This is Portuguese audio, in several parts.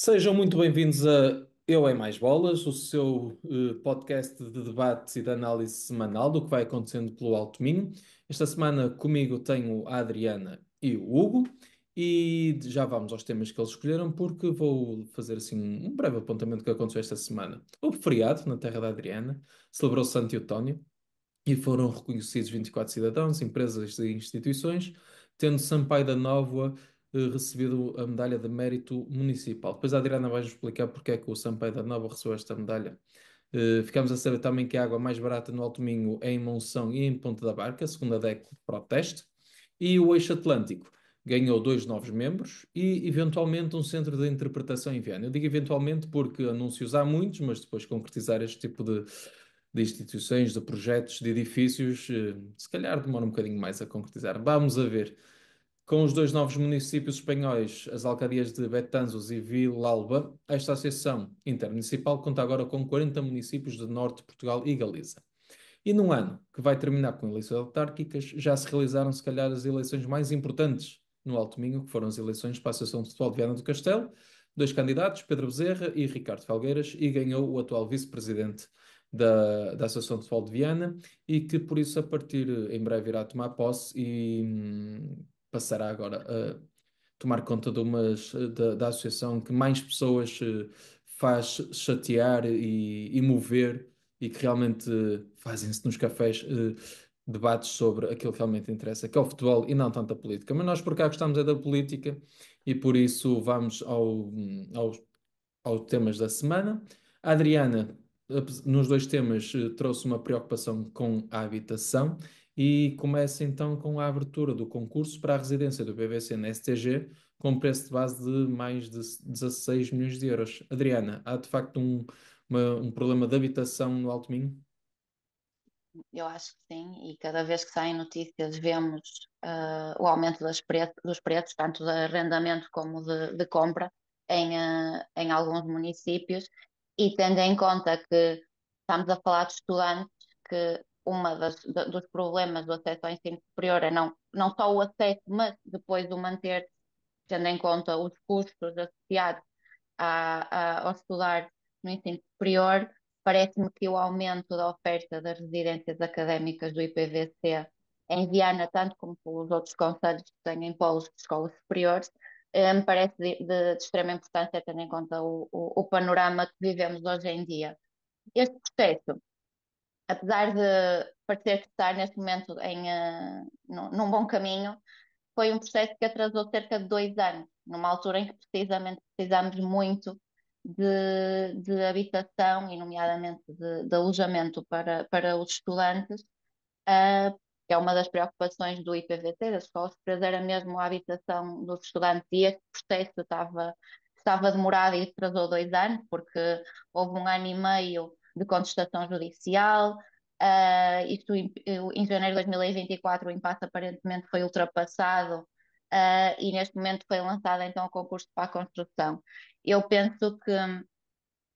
Sejam muito bem-vindos a Eu é Mais Bolas, o seu podcast de debates e de análise semanal do que vai acontecendo pelo Alto Minho. Esta semana comigo tenho a Adriana e o Hugo e já vamos aos temas que eles escolheram porque vou fazer assim um breve apontamento do que aconteceu esta semana. Houve feriado na terra da Adriana, celebrou-se Santo Eutónio e foram reconhecidos 24 cidadãos, empresas e instituições, tendo Sampaio da Nova recebido a medalha de mérito municipal. Depois a Adriana vai explicar porque é que o Sampaio da Nova recebeu esta medalha. Ficamos a saber também que a água mais barata no Alto Minho é em Monção e em Ponte da Barca, segundo a DECO Proteste. E o Eixo Atlântico ganhou dois novos membros e, eventualmente, um centro de interpretação em Viana. Eu digo eventualmente porque anúncios há muitos, mas depois concretizar este tipo de instituições, de projetos, de edifícios, se calhar demora um bocadinho mais a concretizar. Vamos a ver. Com os dois novos municípios espanhóis, as alcadias de Betanzos e Vilalba, esta associação intermunicipal conta agora com 40 municípios de Norte de Portugal e Galiza. E num ano que vai terminar com eleições autárquicas, já se realizaram, se calhar, as eleições mais importantes no Alto Minho, que foram as eleições para a Associação de Futebol de Viana do Castelo. Dois candidatos, Pedro Bezerra e Ricardo Felgueiras, e ganhou o atual vice-presidente da Associação de Futebol de Viana, e que, por isso, a partir, em breve, irá tomar posse e passará agora a tomar conta da associação que mais pessoas faz chatear e mover e que realmente fazem-se nos cafés debates sobre aquilo que realmente interessa, que é o futebol e não tanto a política. Mas nós por cá gostamos é da política e por isso vamos aos temas da semana. A Adriana, nos dois temas, trouxe uma preocupação com a habitação e começa então com a abertura do concurso para a residência do BBC na STG, com preço de base de mais de 16 milhões de euros. Adriana, há de facto um problema de habitação no Alto Minho? Eu acho que sim, e cada vez que saem notícias vemos o aumento dos preços, tanto de arrendamento como de compra, em alguns municípios, e tendo em conta que estamos a falar de estudantes, que dos problemas do acesso ao ensino superior é não só o acesso, mas depois o manter, tendo em conta os custos associados ao estudar no ensino superior, parece-me que o aumento da oferta das residências académicas do IPVC em Viana, tanto como pelos outros concelhos que têm polos de escolas superiores, me parece de extrema importância, tendo em conta o panorama que vivemos hoje em dia. Este processo, apesar de parecer que estar neste momento num bom caminho, foi um processo que atrasou cerca de 2 anos, numa altura em que precisamente precisamos muito de habitação e, nomeadamente, de alojamento para os estudantes, que é uma das preocupações do IPVC, das escolas superiores, era mesmo a habitação dos estudantes, e este processo estava demorado e atrasou 2 anos, porque houve 1 ano e meio de contestação judicial. Em janeiro de 2024 o impasse aparentemente foi ultrapassado, e neste momento foi lançado então o concurso para a construção. Eu penso que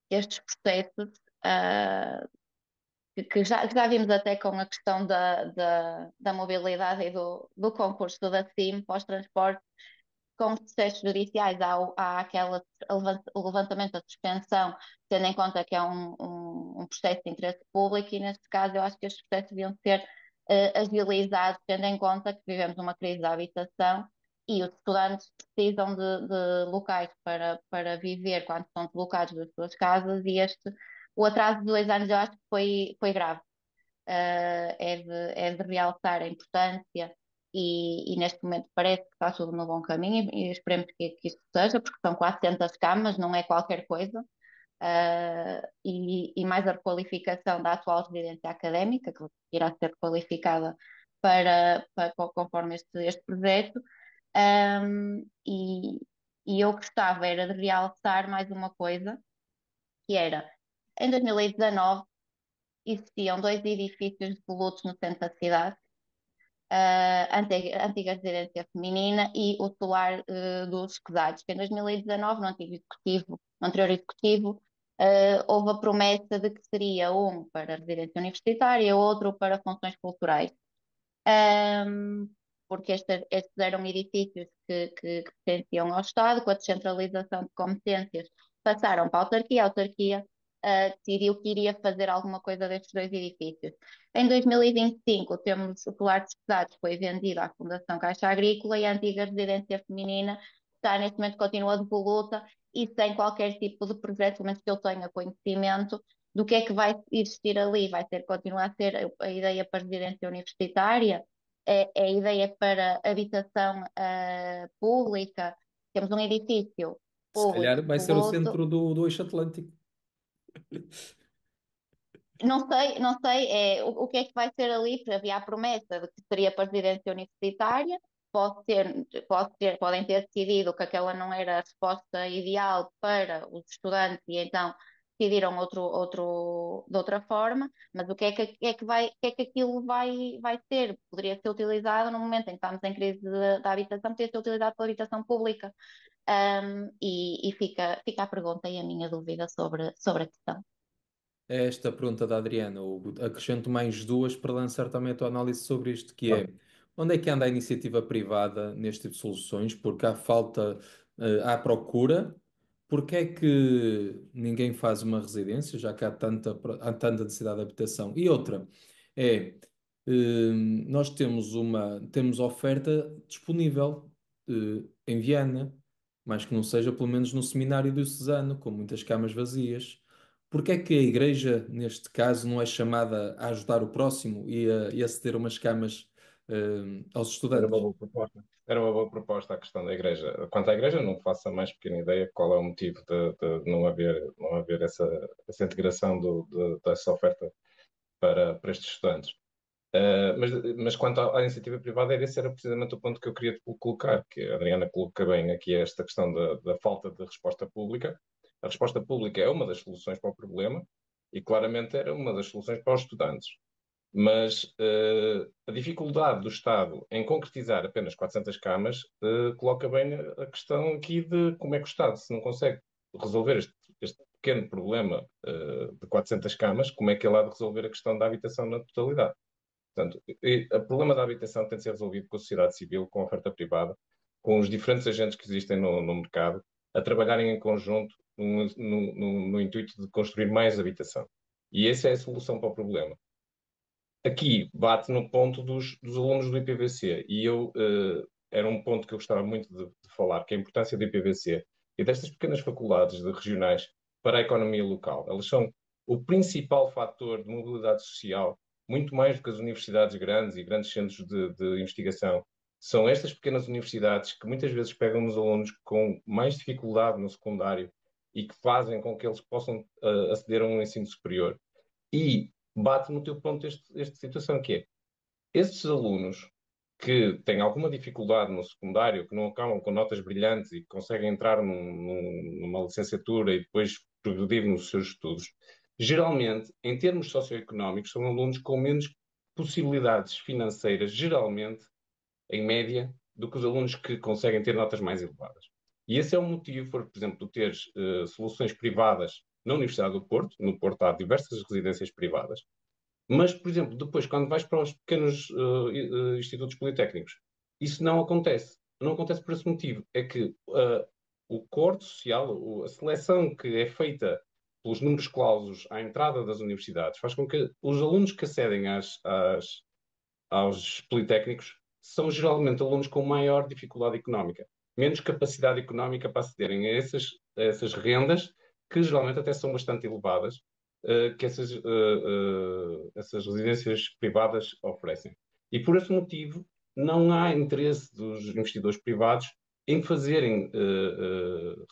estes processos, que já vimos até com a questão da mobilidade e do concurso da CIM para os transportes, com os processos judiciais, há o levantamento da suspensão, tendo em conta que é um processo de interesse público, e neste caso eu acho que estes processos deviam ser agilizados, tendo em conta que vivemos uma crise da habitação e os estudantes precisam de locais para viver quando estão deslocados das suas casas, e o atraso de 2 anos eu acho que foi grave. É de realçar a importância, e neste momento parece que está tudo no bom caminho, e esperemos que isso seja, porque são 400 camas, não é qualquer coisa. E mais a requalificação da atual residência académica, que irá ser qualificada conforme este projeto. E eu gostava era de realçar mais uma coisa, que era, em 2019 existiam dois edifícios devolutos no centro da cidade, a antiga residência feminina e o solar dos escusados, que em 2019, no anterior executivo, houve a promessa de que seria um para residência universitária e outro para funções culturais. Um, porque estes eram edifícios que pertenciam ao Estado, com a descentralização de competências, passaram para a autarquia decidiu que iria fazer alguma coisa destes dois edifícios. Em 2025, temos o Pilar dos Pesados, foi vendido à Fundação Caixa Agrícola e a antiga residência feminina está neste momento continua devoluta e sem qualquer tipo de projeto, pelo menos que eu tenha conhecimento, do que é que vai existir ali. Vai ter, continuar a ser a ideia para residência universitária, é a ideia para habitação pública. Temos um edifício Se calhar público vai de ser o luto. centro do eixo Atlântico. Não sei o que é que vai ser ali, porque havia a promessa de que seria para a residência universitária, podem ter decidido que aquela não era a resposta ideal para os estudantes e então decidiram de outra forma, mas o que é o que é que aquilo vai ser? Poderia ser utilizado no momento em que estamos em crise da habitação, poderia ser utilizado pela habitação pública. E fica a pergunta e a minha dúvida sobre a questão. É esta a pergunta da Adriana. Acrescento mais duas para lançar também a tua análise sobre isto, que é onde é que anda a iniciativa privada neste tipo de soluções? Porque há falta, há procura. Porque é que ninguém faz uma residência, já que há tanta necessidade de habitação? E outra é, nós temos oferta disponível, em Viana, mais que não seja pelo menos no seminário diocesano, com muitas camas vazias. Porque é que a Igreja, neste caso, não é chamada a ajudar o próximo e a ceder umas camas, aos Era uma estudantes? boa proposta. Era uma boa proposta a questão da Igreja. Quanto à Igreja, não faço a mais pequena ideia qual é o motivo de não haver essa integração dessa oferta para estes estudantes. Mas quanto à iniciativa privada, esse era precisamente o ponto que eu queria colocar, que a Adriana coloca bem aqui, esta questão da falta de resposta pública. A resposta pública é uma das soluções para o problema e claramente era uma das soluções para os estudantes. Mas a dificuldade do Estado em concretizar apenas 400 camas coloca bem a questão aqui de como é que o Estado, se não consegue resolver este pequeno problema de 400 camas, como é que ele há de resolver a questão da habitação na totalidade? Portanto, o problema da habitação tem de ser resolvido com a sociedade civil, com a oferta privada, com os diferentes agentes que existem no mercado, a trabalharem em conjunto no intuito de construir mais habitação. E essa é a solução para o problema. Aqui bate no ponto dos alunos do IPVC, e era um ponto que eu gostava muito de falar, que é a importância do IPVC e destas pequenas faculdades regionais para a economia local. Elas são o principal fator de mobilidade social, muito mais do que as universidades grandes e grandes centros de investigação. São estas pequenas universidades que muitas vezes pegam nos alunos com mais dificuldade no secundário e que fazem com que eles possam aceder a um ensino superior. E bate no teu ponto esta situação, que é esses alunos que têm alguma dificuldade no secundário, que não acabam com notas brilhantes e que conseguem entrar numa licenciatura e depois progredir nos seus estudos, geralmente, em termos socioeconómicos, são alunos com menos possibilidades financeiras, geralmente, em média, do que os alunos que conseguem ter notas mais elevadas. E esse é o motivo, por exemplo, de teres soluções privadas na Universidade do Porto. No Porto há diversas residências privadas, mas, por exemplo, depois, quando vais para os pequenos institutos politécnicos, isso não acontece. Não acontece por esse motivo. É que o corte social, a seleção que é feita pelos números clausos à entrada das universidades, faz com que os alunos que acedem aos politécnicos são geralmente alunos com maior dificuldade económica, menos capacidade económica para acederem a essas rendas, que geralmente até são bastante elevadas, que essas residências privadas oferecem. E por esse motivo, não há interesse dos investidores privados em fazerem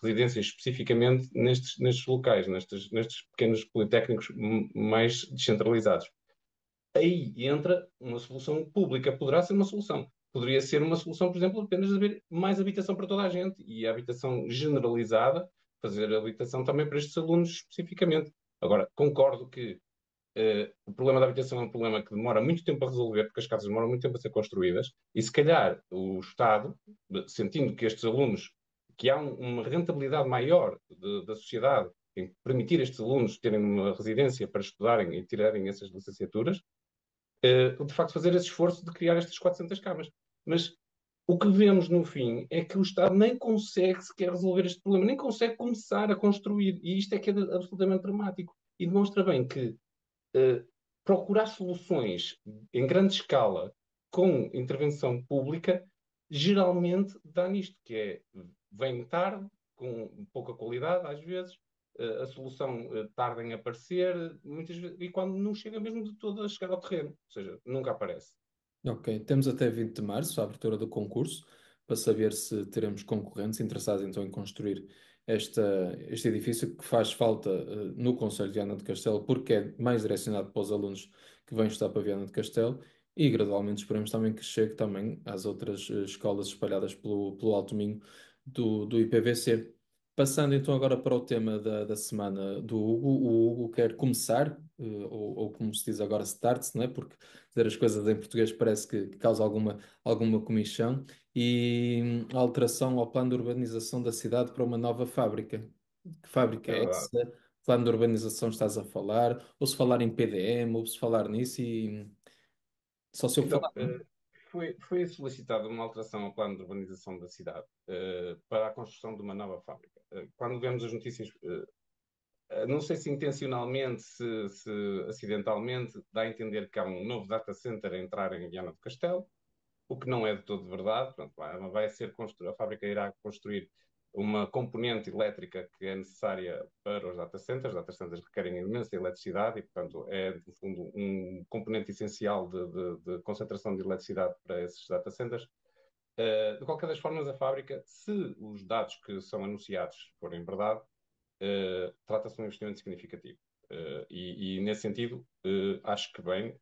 residências especificamente nestes locais, nestes pequenos politécnicos mais descentralizados. Aí entra uma solução pública. Poderá ser uma solução. Poderia ser uma solução, por exemplo, apenas de haver mais habitação para toda a gente e a habitação generalizada, fazer habitação também para estes alunos especificamente. Agora, concordo que o problema da habitação é um problema que demora muito tempo a resolver, porque as casas demoram muito tempo a ser construídas, e se calhar o Estado, sentindo que estes alunos, que há uma rentabilidade maior da sociedade em permitir estes alunos terem uma residência para estudarem e tirarem essas licenciaturas, de facto fazer esse esforço de criar estas 400 camas. Mas o que vemos no fim é que o Estado nem consegue sequer resolver este problema, nem consegue começar a construir. E isto é que é absolutamente dramático. E demonstra bem que eh, procurar soluções em grande escala com intervenção pública geralmente dá nisto, que é vem tarde, com pouca qualidade às vezes, a solução tarda em aparecer, muitas vezes, e quando não chega mesmo de todo a chegar ao terreno, ou seja, nunca aparece. Ok, temos até 20 de março, a abertura do concurso, para saber se teremos concorrentes interessados então em construir este edifício que faz falta no Conselho de Viana do Castelo, porque é mais direcionado para os alunos que vêm estudar para Viana do Castelo e gradualmente esperamos também que chegue também às outras escolas espalhadas pelo Alto Minho do IPVC. Passando então agora para o tema da semana do Hugo, o Hugo quer começar, ou como se diz agora, start-se, não é? Porque dizer as coisas em português parece que causa alguma comichão, e a alteração ao plano de urbanização da cidade para uma nova fábrica. Que fábrica É é verdade. essa? Que plano de urbanização estás a falar? Ou se falar em PDM, ou se falar nisso, e só se eu Então, falar, não é? foi solicitada uma alteração ao plano de urbanização da cidade para a construção de uma nova fábrica. Quando vemos as notícias, não sei se intencionalmente, se acidentalmente, dá a entender que há um novo data center a entrar em Viana do Castelo, o que não é de todo verdade. Portanto, vai ser a fábrica irá construir uma componente elétrica que é necessária para os data centers requerem imensa eletricidade e, portanto, é, no fundo, um componente essencial de concentração de eletricidade para esses data centers. De qualquer das formas, a fábrica, se os dados que são anunciados forem verdade, trata-se de um investimento significativo. E nesse sentido, acho que bem,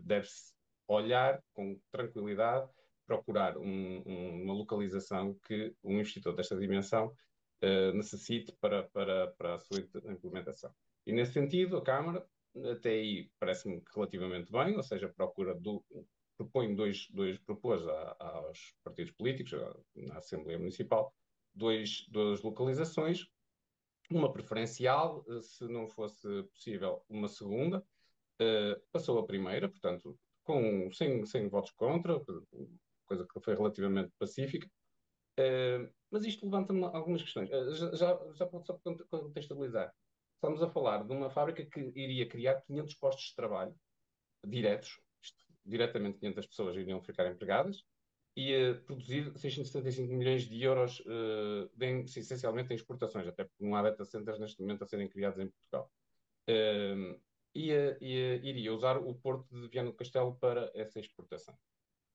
deve-se olhar com tranquilidade, procurar uma localização que um investidor desta dimensão necessite para a sua implementação. E nesse sentido, a Câmara, até aí, parece-me relativamente bem, ou seja, propõe propôs aos partidos políticos, na Assembleia Municipal, duas localizações, uma preferencial, se não fosse possível, uma segunda. Passou a primeira, portanto, sem votos contra, coisa que foi relativamente pacífica. Mas isto levanta-me algumas questões. Já só para contextualizar. Estamos a falar de uma fábrica que iria criar 500 postos de trabalho diretos, diretamente 500 pessoas iriam ficar empregadas, e produzir 675 milhões de euros, essencialmente em exportações, até porque não há data centers neste momento a serem criados em Portugal. Iria usar o porto de Viana do Castelo para essa exportação.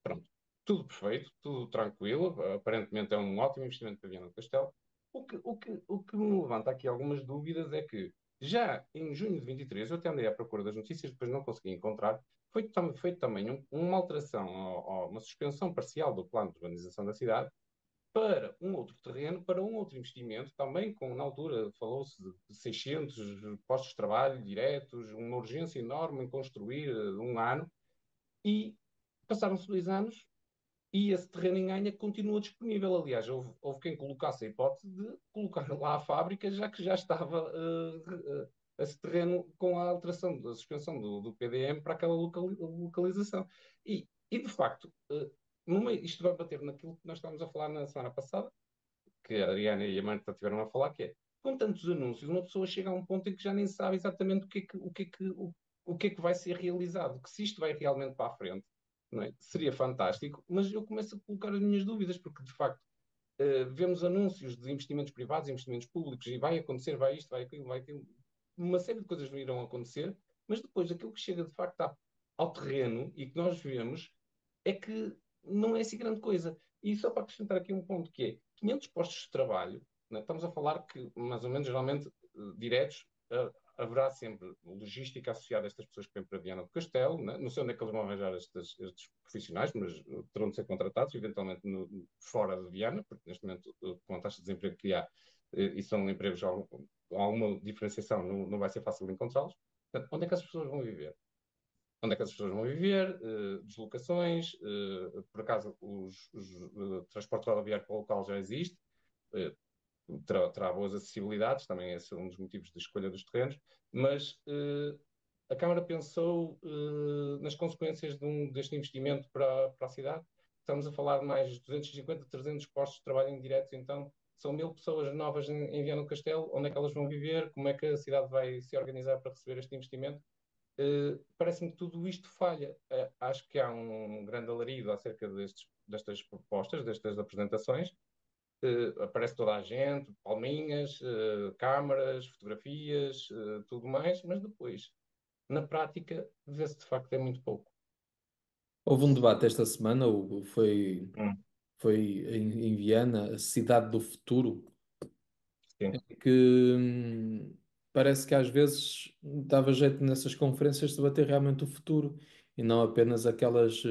Pronto, tudo perfeito, tudo tranquilo, aparentemente é um ótimo investimento para Viana do Castelo. O que me levanta aqui algumas dúvidas é que já em junho de 23, eu até andei à procura das notícias, depois não consegui encontrar, foi feito também uma alteração, uma suspensão parcial do plano de urbanização da cidade para um outro terreno, para um outro investimento, também com, na altura, falou-se de 600 postos de trabalho diretos, uma urgência enorme em construir um ano, e passaram-se 2 anos e esse terreno em Ganha continua disponível. Aliás, houve quem colocasse a hipótese de colocar lá a fábrica, já que já estava esse terreno com a alteração da suspensão do PDM para aquela localização. E de facto, isto vai bater naquilo que nós estávamos a falar na semana passada, que a Adriana e a Marta tiveram a falar, que é, com tantos anúncios, uma pessoa chega a um ponto em que já nem sabe exatamente o que é que vai ser realizado, que se isto vai realmente para a frente, não é? Seria fantástico, mas eu começo a colocar as minhas dúvidas, porque de facto vemos anúncios de investimentos privados, investimentos públicos, e vai acontecer, vai isto, vai aquilo, vai aquilo, uma série de coisas irão acontecer, mas depois aquilo que chega de facto ao terreno e que nós vemos é que não é assim grande coisa. E só para acrescentar aqui um ponto que é 500 postos de trabalho, né? Estamos a falar que, mais ou menos, geralmente, diretos, haverá sempre logística associada a estas pessoas que vêm para Viana do Castelo, né? Não sei onde é que eles vão arranjar estes profissionais, mas terão de ser contratados, eventualmente fora de Viana, porque neste momento, com a taxa de desemprego que há, e são empregos, alguma diferenciação, não vai ser fácil de encontrá-los. Portanto, onde é que as pessoas vão viver? Onde é que as pessoas vão viver, deslocações, por acaso o transporte rodoviário para o local já existe, eh, terá boas acessibilidades, também esse é um dos motivos de escolha dos terrenos, mas a Câmara pensou nas consequências deste investimento para a cidade. estamos a falar de mais 250, 300 postos de trabalho indiretos, então são 1000 pessoas novas em Viana do Castelo, onde é que elas vão viver, como é que a cidade vai se organizar para receber este investimento. Parece-me que tudo isto falha. Acho que há um grande alarido acerca destas propostas, destas apresentações. Aparece toda a gente, palminhas, câmaras, fotografias, tudo mais, mas depois, na prática, vê-se de facto é muito pouco. Houve um debate esta semana, Hum, foi em Viena, a cidade do futuro, sim, que parece que às vezes dava jeito nessas conferências de debater realmente o futuro e não apenas aquelas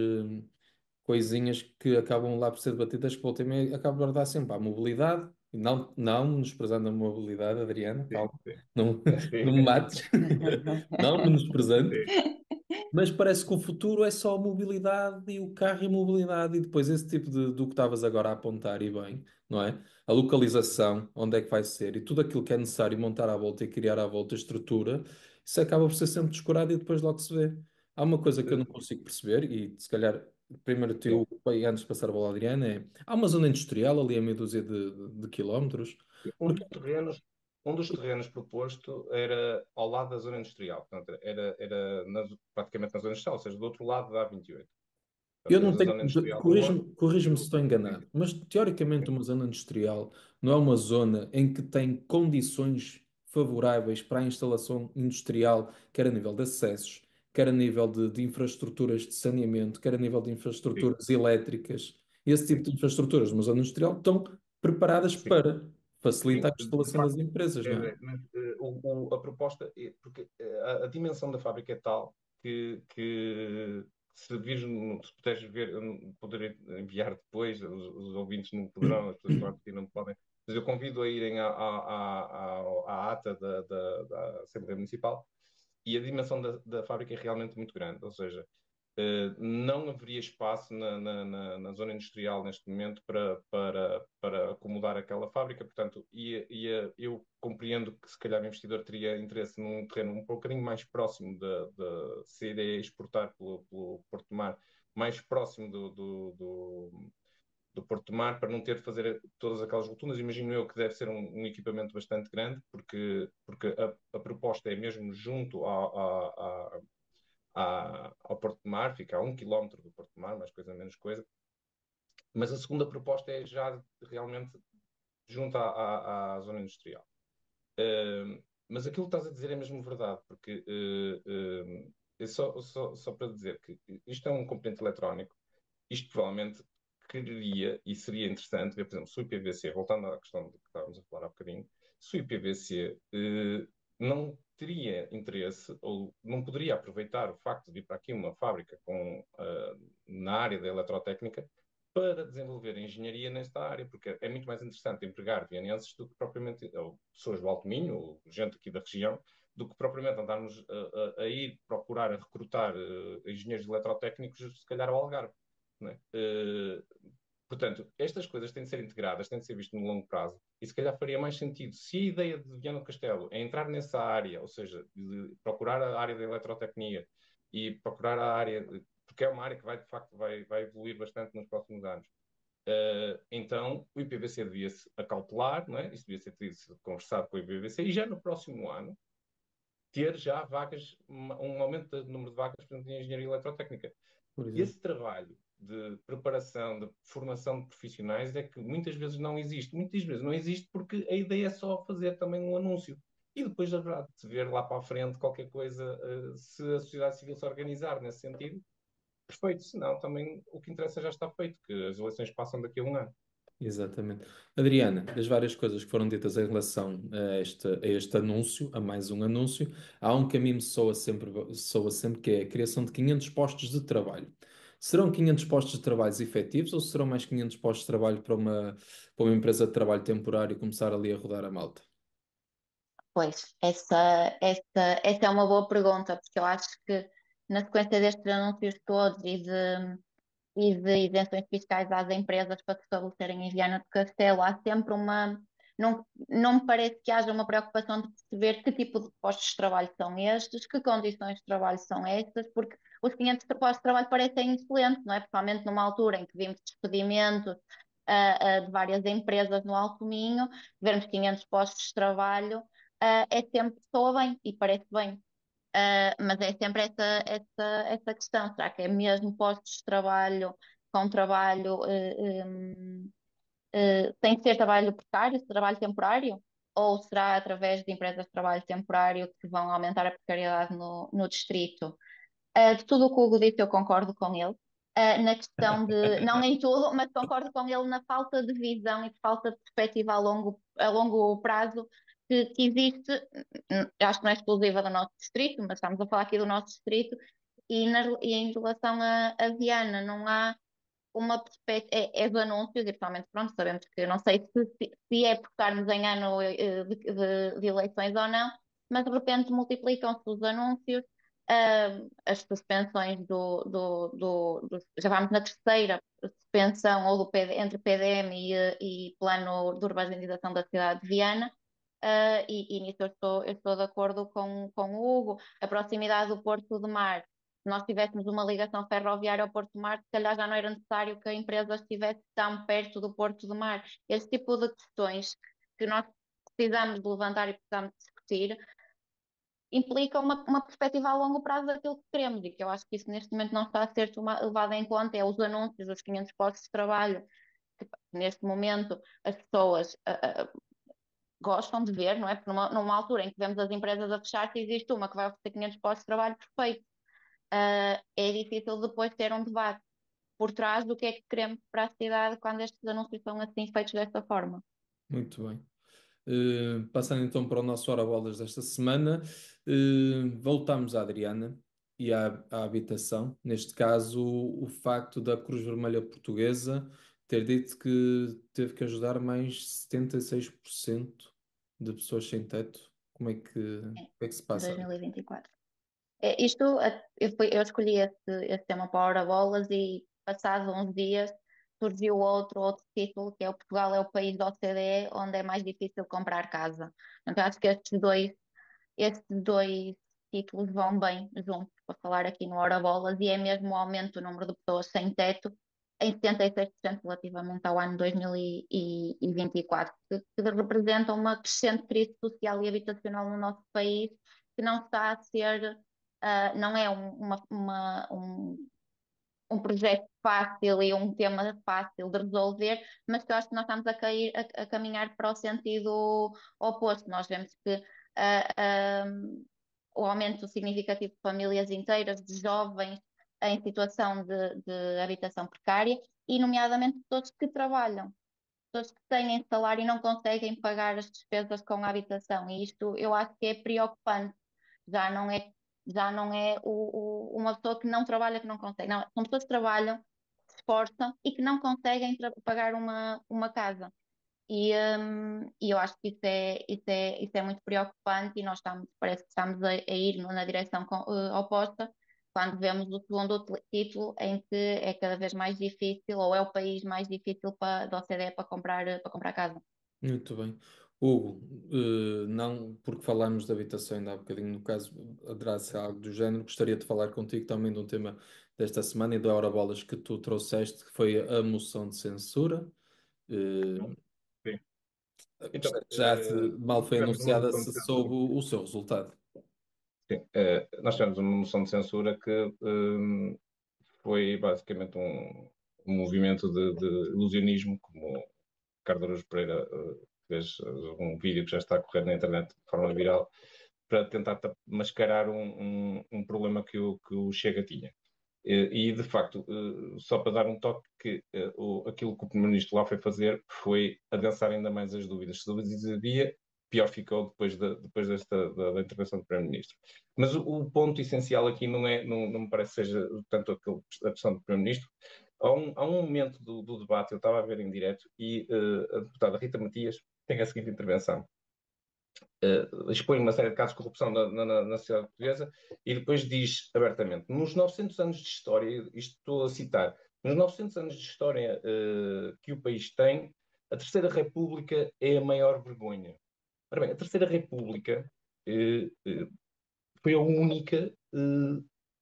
coisinhas que acabam lá por ser debatidas que volta e meia acabam por dar sempre à mobilidade, e não menosprezando a mobilidade, Adriana, sim, calma, sim, não, não me sim, mates, não menosprezando. sim, Mas parece que o futuro é só a mobilidade e o carro e a mobilidade, e depois esse tipo do que estavas agora a apontar, e bem, não é? A localização, onde é que vai ser, e tudo aquilo que é necessário montar à volta e criar à volta a estrutura, isso acaba por ser sempre descurado e depois logo se vê. Há uma coisa que eu não consigo perceber, e se calhar, primeiro sim. teu, bem, antes de passar a bola à Adriana, há uma zona industrial ali a meia dúzia de quilómetros. Um dos terrenos, um dos terrenos proposto era ao lado da zona industrial, portanto, era praticamente na zona industrial, ou seja, do outro lado da A28. Portanto, Eu não temos a tenho, zona industrial de um lado corrige-me e se o... estou Sim, enganado, mas teoricamente sim, uma zona industrial não é uma zona em que tem condições favoráveis para a instalação industrial, quer a nível de acessos, quer a nível de infraestruturas de saneamento, quer a nível de sim, infraestruturas elétricas. Esse tipo sim, de infraestruturas numa zona industrial estão preparadas sim. para Sim, facilitar a de instalação das facto, empresas, não é? mas, a proposta é porque a dimensão da fábrica é tal que se vires, se puderes ver, eu não poderei enviar depois, os ouvintes não poderão, as pessoas que estão a assistir não podem, mas eu convido a irem à ata da Assembleia Municipal e a dimensão da fábrica é realmente muito grande, ou seja, não haveria espaço na zona industrial neste momento para acomodar aquela fábrica, portanto, eu compreendo que se calhar o investidor teria interesse num terreno um bocadinho mais próximo se a ideia é exportar pelo Porto de Mar, mais próximo do Porto de Mar, para não ter de fazer todas aquelas rotundas. Imagino eu que deve ser um equipamento bastante grande, porque a proposta é mesmo junto ao Porto de Mar, fica a 1 quilómetro do Porto de Mar, mais coisa menos coisa. Mas a segunda proposta é já realmente junto à zona industrial. Mas aquilo que estás a dizer é mesmo verdade, porque é só para dizer que isto é um componente eletrónico, isto provavelmente quereria e seria interessante ver, por exemplo, se o IPVC, voltando à questão de que estávamos a falar há bocadinho, se o IPVC não teria interesse ou não poderia aproveitar o facto de ir para aqui uma fábrica na área da eletrotécnica para desenvolver engenharia nesta área, porque é muito mais interessante empregar vienenses do que propriamente, ou pessoas do Alto Minho, ou gente aqui da região, do que propriamente andarmos a ir procurar, a recrutar engenheiros eletrotécnicos, se calhar ao Algarve. Não é? Portanto, estas coisas têm de ser integradas, têm de ser vistas no longo prazo, e se calhar faria mais sentido se a ideia de Viana do Castelo é entrar nessa área, ou seja, de procurar a área da eletrotecnia e procurar a área, porque é uma área que vai, de facto, vai evoluir bastante nos próximos anos. Então, o IPVC devia-se acautelar, não é? Isso devia ser conversado com o IPVC e já no próximo ano ter já vagas, um aumento do número de vagas, por exemplo, em engenharia eletrotécnica. Por exemplo. Esse trabalho de preparação, de formação de profissionais é que muitas vezes não existe. Muitas vezes não existe porque a ideia é só fazer também um anúncio. E depois haverá de se ver lá para a frente qualquer coisa, se a sociedade civil se organizar nesse sentido, perfeito. Senão também o que interessa já está feito, que as eleições passam daqui a um ano. Exatamente. Adriana, das várias coisas que foram ditas em relação a este anúncio, a mais um anúncio, há um que a mim me soa sempre, que é a criação de 500 postos de trabalho. Serão 500 postos de trabalho efetivos ou serão mais 500 postos de trabalho para uma empresa de trabalho temporário começar ali a rodar a malta? Pois, essa é uma boa pergunta, porque eu acho que na sequência destes anúncios todos e de isenções fiscais às empresas para se estabelecerem em Viana do Castelo, há sempre uma. Não me parece que haja uma preocupação de perceber que tipo de postos de trabalho são estes, que condições de trabalho são estas, porque os 500 postos de trabalho parecem excelentes, não é? Principalmente numa altura em que vimos despedimentos de várias empresas no Alto Minho, vermos 500 postos de trabalho é sempre, soa bem e parece bem. Mas é sempre essa questão, será que é mesmo postos de trabalho com trabalho tem que ser trabalho precário, trabalho temporário? Ou será através de empresas de trabalho temporário que vão aumentar a precariedade no distrito? De tudo o que o Hugo disse, eu concordo com ele. Na questão de, não em tudo, mas concordo com ele na falta de visão e de falta de perspectiva a longo prazo que existe, acho que não é exclusiva do nosso distrito, mas estamos a falar aqui do nosso distrito, e em relação a Viana, não há uma perspectiva, é dos anúncios, e principalmente, pronto, sabemos que não sei se é por estarmos em ano de eleições ou não, mas de repente multiplicam-se os anúncios, as suspensões já vamos na terceira suspensão ou entre PDM e Plano de Urbanização da cidade de Viana. E nisso eu estou de acordo com o Hugo. A proximidade do Porto de Mar, se nós tivéssemos uma ligação ferroviária ao Porto de Mar, se calhar já não era necessário que a empresa estivesse tão perto do Porto de Mar. Esse tipo de questões que nós precisamos de levantar e precisamos de discutir implica uma perspectiva a longo prazo daquilo que queremos, e que eu acho que isso neste momento não está a ser levado em conta, é os anúncios, os 500 postos de trabalho, que neste momento as pessoas gostam de ver, não é? Porque numa altura em que vemos as empresas a fechar, se existe uma que vai oferecer 500 postos de trabalho, perfeito. É difícil depois ter um debate por trás do que é que queremos para a cidade quando estes anúncios são assim feitos desta forma. Muito bem. Passando então para o nosso Hora Bolas desta semana, voltamos à Adriana e à habitação. Neste caso, o facto da Cruz Vermelha Portuguesa ter dito que teve que ajudar mais 76% de pessoas sem teto. Como é que se Em passa? 2024. Eu escolhi esse tema para a Hora Bolas e, passados uns dias, surgiu outro título, que é o Portugal é o país da OCDE onde é mais difícil comprar casa. Então, acho que estes dois títulos vão bem juntos para falar aqui no Hora Bolas, e é mesmo o aumento do número de pessoas sem teto em 76% relativamente ao ano 2024, que representa uma crescente crise social e habitacional no nosso país, que não está a ser, não é um projeto fácil e um tema fácil de resolver, mas que eu acho que nós estamos a caminhar para o sentido oposto. Nós vemos que ah, ah, o aumento significativo de famílias inteiras, de jovens em situação de habitação precária, e nomeadamente pessoas que trabalham, pessoas que têm salário e não conseguem pagar as despesas com a habitação. E isto eu acho que é preocupante. Já não é, já não é uma pessoa que não trabalha que não consegue. Não, são pessoas que trabalham, se esforçam e que não conseguem pagar uma casa. E eu acho que isso é muito preocupante, e nós parece que estamos a ir na direção oposta, quando vemos o segundo título em que é cada vez mais difícil, ou é o país mais difícil da OCDE para comprar casa. Muito bem. Hugo, não porque falámos de habitação ainda há bocadinho, no caso, haverá ser algo do género, gostaria de falar contigo também de um tema desta semana e da hora bolas que tu trouxeste, que foi a moção de censura. Eh, Sim. Então, já mal foi tivemos uma anunciada, moção se de censura. soube o seu resultado. Sim, nós tivemos uma moção de censura que foi basicamente um movimento de ilusionismo, como Ricardo Araújo Pereira fez um vídeo que já está a correr na internet de forma viral, para tentar mascarar um problema que o Chega tinha. E, de facto, só para dar um toque, que aquilo que o Primeiro-Ministro lá foi fazer foi adensar ainda mais as dúvidas. Se dúvidas havia, pior ficou depois da intervenção do Primeiro-Ministro. Mas o ponto essencial aqui não me parece que seja tanto a questão do Primeiro-Ministro. Há um momento do debate, eu estava a ver em direto, e a deputada Rita Matias tem a seguinte intervenção. Expõe uma série de casos de corrupção na sociedade portuguesa e depois diz abertamente: nos 900 anos de história, isto estou a citar, nos 900 anos de história que o país tem, a Terceira República é a maior vergonha. Ora bem, a Terceira República foi a única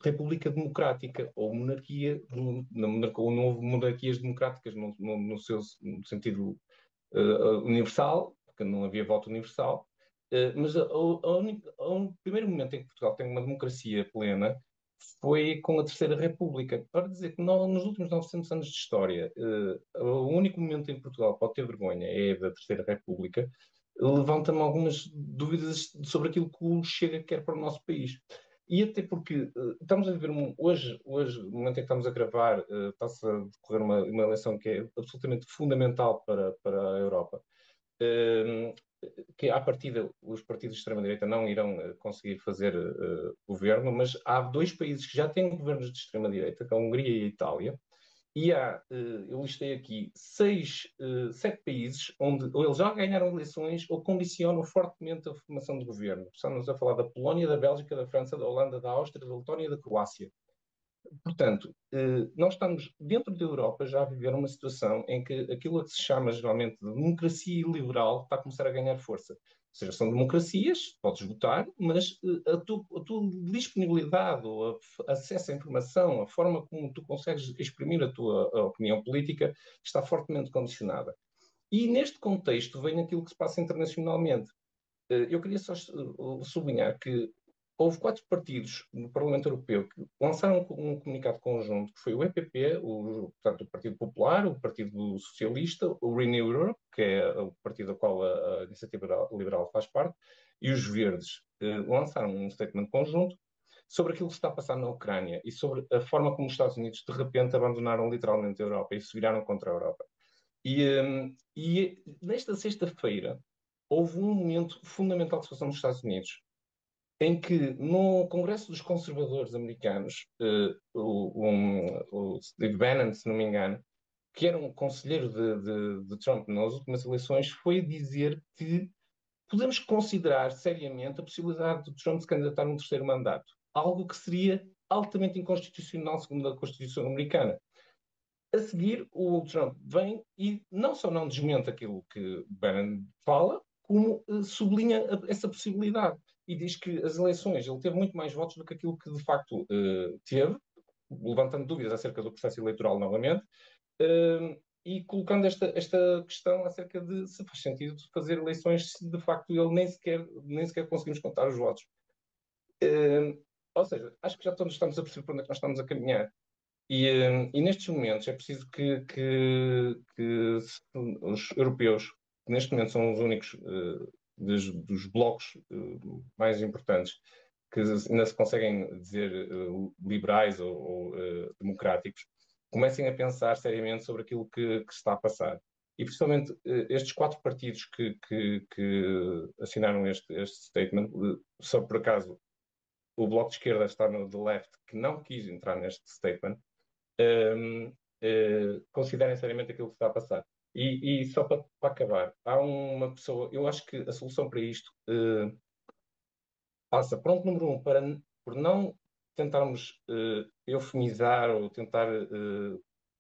república democrática ou monarquia, ou não houve monarquias democráticas no seu no sentido universal, porque não havia voto universal, mas o primeiro momento em que Portugal tem uma democracia plena foi com a Terceira República. Para dizer que nos últimos 900 anos de história, o único momento em que Portugal pode ter vergonha é da Terceira República, levanta-me algumas dúvidas sobre aquilo que o Chega quer para o nosso país. E até porque estamos a viver hoje, no momento em que estamos a gravar, está-se a decorrer uma eleição que é absolutamente fundamental para a Europa. Uh, que à partida os partidos de extrema-direita não irão conseguir fazer governo, mas há dois países que já têm governos de extrema-direita, que é a Hungria e a Itália, e há, eu listei aqui, sete países onde ou eles já ganharam eleições ou condicionam fortemente a formação de governo. Estamos a falar da Polónia, da Bélgica, da França, da Holanda, da Áustria, da Letónia e da Croácia. Portanto, nós estamos dentro da Europa já a viver uma situação em que aquilo a que se chama geralmente de democracia liberal está a começar a ganhar força. Ou seja, são democracias, podes votar, mas a tua disponibilidade, ou acesso à informação, a forma como tu consegues exprimir a opinião política está fortemente condicionada. E neste contexto vem aquilo que se passa internacionalmente. Eu queria só sublinhar que houve quatro partidos no Parlamento Europeu que lançaram um comunicado conjunto, que foi o EPP, portanto, o Partido Popular, o Partido Socialista, o Renew Europe, que é o partido a qual a Iniciativa Liberal faz parte, e os Verdes lançaram um statement conjunto sobre aquilo que se está a passar na Ucrânia e sobre a forma como os Estados Unidos, de repente, abandonaram literalmente a Europa e se viraram contra a Europa. E nesta sexta-feira houve um momento fundamental de situação nos Estados Unidos, em que no Congresso dos Conservadores Americanos, o Steve Bannon, se não me engano, que era um conselheiro de Trump nas últimas eleições, foi dizer que podemos considerar seriamente a possibilidade de Trump se candidatar num terceiro mandato, algo que seria altamente inconstitucional segundo a Constituição americana. A seguir, o Trump vem e não só não desmente aquilo que Bannon fala, como sublinha essa possibilidade e diz que as eleições, ele teve muito mais votos do que aquilo que de facto teve, levantando dúvidas acerca do processo eleitoral novamente, e colocando esta questão acerca de se faz sentido fazer eleições se de facto ele nem sequer conseguimos contar os votos. Ou seja, acho que já todos estamos a perceber para onde é que nós estamos a caminhar. E nestes momentos é preciso que os europeus, que neste momento são os únicos dos blocos mais importantes, que ainda se conseguem dizer liberais ou democráticos, comecem a pensar seriamente sobre aquilo que está a passar. E principalmente estes quatro partidos que assinaram este statement, só por acaso o Bloco de Esquerda está no The Left, que não quis entrar neste statement, considerem seriamente aquilo que está a passar. E só para acabar, há uma pessoa, eu acho que a solução para isto passa, ponto número um, por não tentarmos eufemizar ou tentar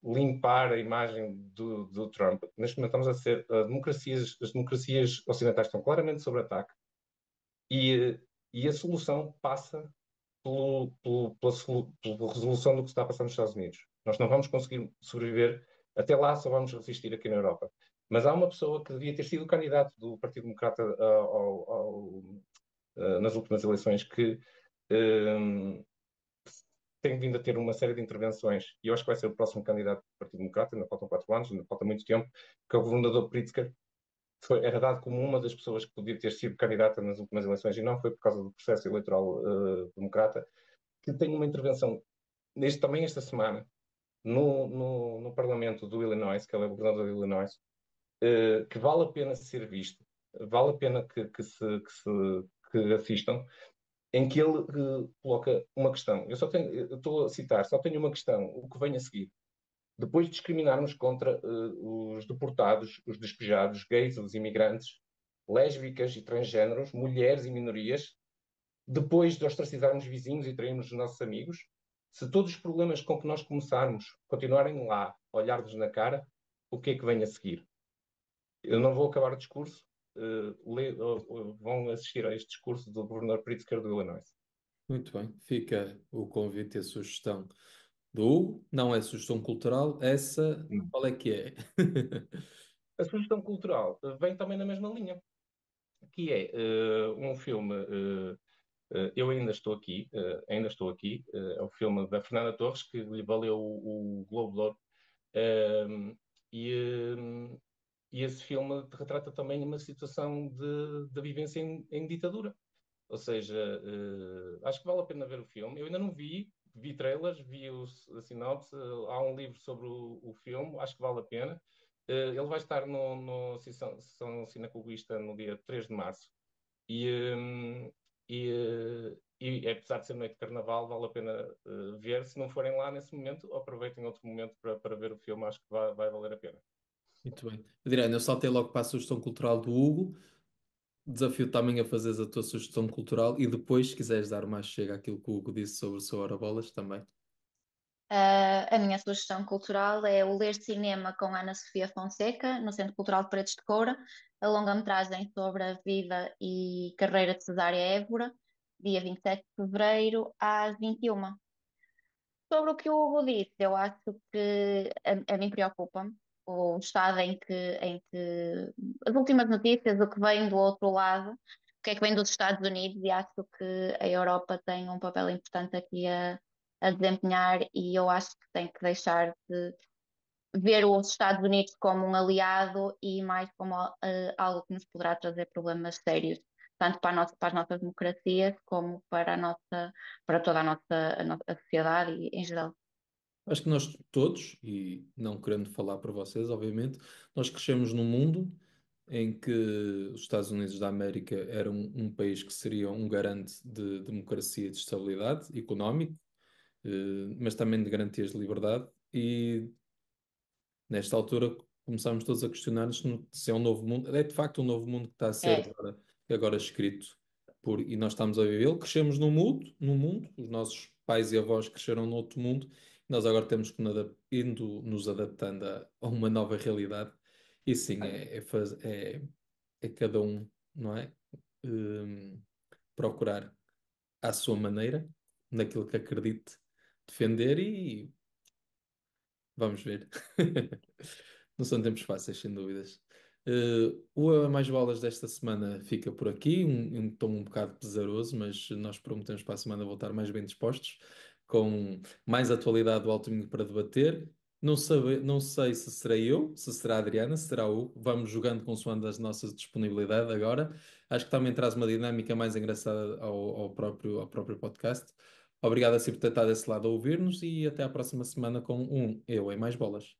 limpar a imagem do Trump. Neste momento estamos a ser, as democracias ocidentais estão claramente sob ataque e a solução passa pela resolução do que está a passar nos Estados Unidos. Nós não vamos conseguir sobreviver, até lá só vamos resistir aqui na Europa. Mas há uma pessoa que devia ter sido candidato do Partido Democrata nas últimas eleições que tem vindo a ter uma série de intervenções, e eu acho que vai ser o próximo candidato do Partido Democrata, ainda faltam 4 anos, ainda falta muito tempo, que é o governador Pritzker, era dado como uma das pessoas que podia ter sido candidata nas últimas eleições, e não foi por causa do processo eleitoral democrata, que tem uma intervenção também esta semana no Parlamento do Illinois, que ele é o governador do Illinois, que vale a pena ser visto, vale a pena que assistam, em que ele coloca uma questão. Eu estou a citar, só tenho uma questão, o que vem a seguir. Depois de discriminarmos contra os deportados, os despejados, gays, os imigrantes, lésbicas e transgêneros, mulheres e minorias, depois de ostracizarmos vizinhos e trairmos os nossos amigos, se todos os problemas com que nós começarmos continuarem lá, olhar-nos na cara, o que é que vem a seguir? Eu não vou acabar o discurso, vão assistir a este discurso do governador Pritzker do Illinois. Muito bem. Fica o convite e a sugestão do Hugo. Não é sugestão cultural, essa Hum. qual é que é? A sugestão cultural vem também na mesma linha, que é um filme. Eu ainda estou aqui, é o filme da Fernanda Torres, que lhe valeu o Globo de Ouro. Um, e, um, e esse filme retrata também uma situação de vivência em ditadura. Ou seja, acho que vale a pena ver o filme. Eu ainda não vi, vi trailers, vi a sinopse, há um livro sobre o filme, acho que vale a pena. Ele vai estar no Sessão Cinecologista no dia 3 de março. E, apesar de ser noite de carnaval, vale a pena ver. Se não forem lá nesse momento, aproveitem outro momento para ver o filme, acho que vai valer a pena. Muito bem. Adriano, eu saltei logo para a sugestão cultural do Hugo. Desafio também a fazeres a tua sugestão cultural e depois, se quiseres dar mais chega àquilo que o Hugo disse sobre o seu Hora Bolas, também. A minha sugestão cultural é o Ler Cinema com Ana Sofia Fonseca, no Centro Cultural de Paredes de Coura, a longa-metragem sobre a vida e carreira de Cesária Évora, dia 27 de fevereiro, às 21h. Sobre o que o Hugo disse, eu acho que a mim preocupa-me o estado em que as últimas notícias, o que vem do outro lado, o que é que vem dos Estados Unidos, e acho que a Europa tem um papel importante aqui a desempenhar, e eu acho que tem que deixar de ver os Estados Unidos como um aliado e mais como algo que nos poderá trazer problemas sérios, tanto para as nossas democracias como para toda a sociedade e, em geral. Acho que nós todos, e não querendo falar por vocês, obviamente, nós crescemos num mundo em que os Estados Unidos da América eram um país que seria um garante de democracia e de estabilidade económico, mas também de garantias de liberdade. E nesta altura começámos todos a questionar-nos se é um novo mundo. É de facto um novo mundo que está a ser É, agora escrito e nós estamos a vivê-lo. Crescemos num mundo, os nossos pais e avós cresceram noutro mundo, e nós agora temos que indo nos adaptando a uma nova realidade. E sim, é cada um, não é? Hum, Procurar à sua maneira, naquilo que acredite, defender e vamos ver. Não são tempos fáceis, sem dúvidas. O A Mais Bolas desta semana fica por aqui, um tom um bocado pesaroso, mas nós prometemos para a semana voltar mais bem dispostos, com mais atualidade do Alto Minho para debater. Não sei se serei eu, se será a Adriana, se será o. Vamos jogando consoante as nossas disponibilidade agora. Acho que também traz uma dinâmica mais engraçada ao próprio podcast. Obrigado a si por ter estado desse lado a ouvir-nos e até à próxima semana com um Eu em Mais Bolas.